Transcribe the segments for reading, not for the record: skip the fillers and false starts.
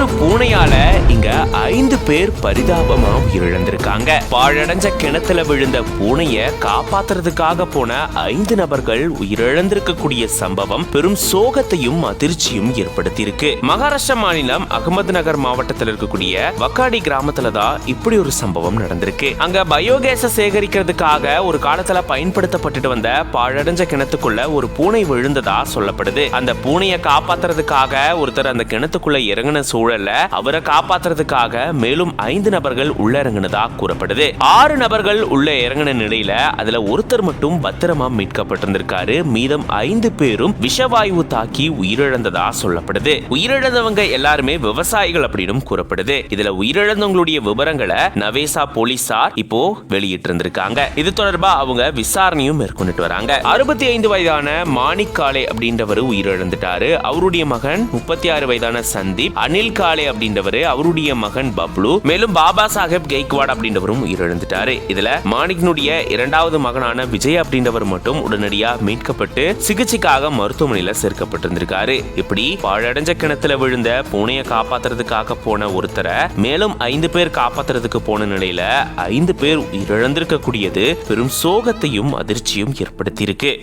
ஒரு பூனையால இங்க 5 பேர் பரிதாபமா உயிரிழந்திருக்காங்க. பாழடைஞ்ச கிணத்துல விழுந்த பூனைய காப்பாத்துறதுக்காக போன 5 நபர்கள் உயிரிழந்திருக்கக்கூடிய சம்பவம் பெரும் சோகத்தையும் அதிர்ச்சியும் ஏற்படுத்தியிருக்கு. மகாராஷ்டிரா மாநிலம் அகமது நகர் மாவட்டத்தில் இருக்கக்கூடிய வக்காடி கிராமத்துல தான் இப்படி ஒரு சம்பவம் நடந்திருக்கு. அங்க பயோகேஸ சேகரிக்கிறதுக்காக ஒரு காலத்துல பயன்படுத்தப்பட்டு வந்த பாழடைஞ்ச கிணத்துக்குள்ள ஒரு பூனை விழுந்ததா சொல்லப்படுது. அந்த பூனையை காப்பாத்துறதுக்காக ஒருத்தர் அந்த கிணத்துக்குள்ள இறங்கின சூழல்ல அவரை காப்பாத்துறதுக்காக மேலும் 5 நபர்கள் உள்ள இறங்கினதா கூறப்படுது. 6 நபர்கள் உள்ள இறங்கின நிலையில அதுல ஒருத்தர் மட்டும் பத்திரமா மீட்கப்பட்டிருந்திருக்காரு. மீதம் 5 பேரும் விஷவாயு தாக்கி உயிரிழந்ததா சொல்லப்படுது. உயிரிழந்தவங்க எல்லாருமே விவசாயிகள் அப்படின்னு கூறப்படுது. இதுல உயிரிழந்தவங்களுடைய விவரங்களை நவேசா போலீசார் இப்போ வெளியிட்டு இருந்திருக்காங்க. இது தொடர்பா அவங்க விசாரணையும் மேற்கொண்டுட்டு வராங்க. 65 வயதான மாணிக் காலே அப்படின்றவர் உயிரிழந்துட்டாரு. அவருடைய மகன் 36 வயதான சந்தீப், அனில் காலே அப்படின்றவர், அவருடைய மகன் பப்ளு, மேலும் பாபா சாஹேப் கெய்க்வாட் அப்படின்றவரும் உயிரிழந்துட்டாரு. இதுல மாணிக்னுடைய 2வது மகனான விஜய் அப்படின்றவர் மட்டும் உடனடியா மீட்கப்பட்டு சிகிச்சைக்காக மருத்துவமனையில சேர்க்கப்பட்டிருந்திருக்காரு. இப்படி பாழடைஞ்ச கிணத்துல விழுந்த பூனையை காப்பாத்துறதுக்காக போன ஒருத்தரை மேலும் 5 பேர் காப்பாத்துறதுக்கு போன நிலையில 5 பேர் உயிரிழந்திருக்க கூடியது பெரும் சோகத்தையும் அதிர்ச்சியும் ஏற்படுத்தியிருக்கு.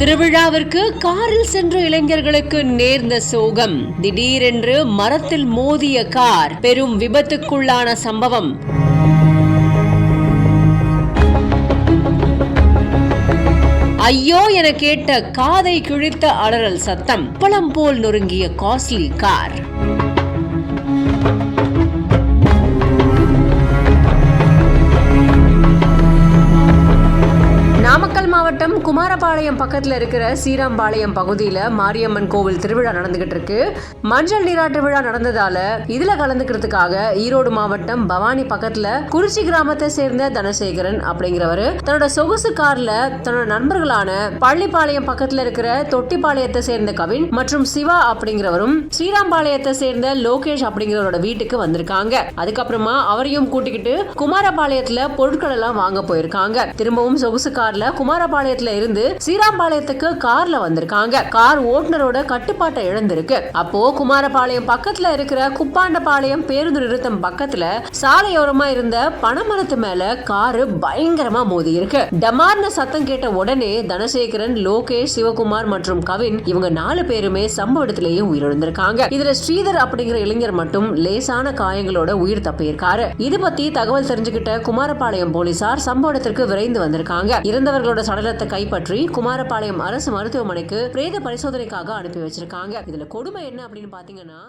திருவிழாவிற்கு காரில் சென்ற இளைஞர்களுக்கு நேர்ந்த சோகம். திடீரென்று மரத்தில் மோதிய கார் பெரும் விபத்துக்குள்ளான சம்பவம். ஐயோ என கேட்ட காதை கிழித்த அலறல் சத்தம். பழம் போல் நொறுங்கிய காஸ்ட்லி கார். நாமக்கல் மாவட்டம் குமாரபாளையம் பக்கத்துல இருக்கிற சீராம்பாளையம் பகுதியில மாரியம்மன் கோவில் திருவிழா நடந்துகிட்டு இருக்கு. மஞ்சள் நீராட்டு விழா நடந்ததால இதுல கலந்துக்கிறதுக்காக ஈரோடு மாவட்டம் பவானி பக்கத்துல குறிச்சி கிராமத்தை சேர்ந்த தனசேகரன் அப்படிங்கிறவரு தன்னோட சொகுசு கார்ல தன்னோட நண்பர்களான பள்ளிப்பாளையம் பக்கத்துல இருக்கிற தொட்டிப்பாளையத்தை சேர்ந்த கவின் மற்றும் சிவா அப்படிங்கிறவரும் ஸ்ரீராம்பாளையத்தை சேர்ந்த லோகேஷ் அப்படிங்கிறவரோட வீட்டுக்கு வந்திருக்காங்க. அதுக்கப்புறமா அவரையும் கூட்டிக்கிட்டு குமாரபாளையத்துல பொருட்கள் எல்லாம் வாங்க போயிருக்காங்க. திரும்பவும் சொகுசு கார்ல குமாரபாளையத்துல இருந்து ஸ்ரீராம்பாளையத்துக்கு கார்ல வந்திருக்காங்க. கார் ஓட்டுநரோட கட்டுப்பாட்டை இழந்திருக்கு. அப்போ குமாரபாளையம் பக்கத்துல இருக்கிற குப்பாண்டபாளையம் பேருந்து நிறுத்தம் பக்கத்துல சாலையோரமா இருந்த பனைமரத்து மேல காரு பயங்கரமா மோதி இருக்கு. டமார்னு சத்தம் கேட்ட உடனே தனசேகரன், லோகேஷ், சிவகுமார் மற்றும் கவின் இவங்க 4 பேருமே சம்பவ இடத்திலேயே உயிரிழந்திருக்காங்க. இதுல ஸ்ரீதர் அப்படிங்கிற இளைஞர் மட்டும் லேசான காயங்களோட உயிர் தப்பியிருக்காரு. இது பத்தி தகவல் தெரிஞ்சுக்கிட்ட குமாரபாளையம் போலீசார் சம்பவ இடத்திற்கு விரைந்து வந்திருக்காங்க. இறந்தவர்களோட சடலத்தை கைப்பற்றி குமாரபாளையம் அரசு மருத்துவமனைக்கு பிரேத பரிசோதனைக்காக அனுப்பி வச்சிருக்காங்க. இதுல கொடுமை என்ன அப்படின்னு பாத்தீங்கன்னா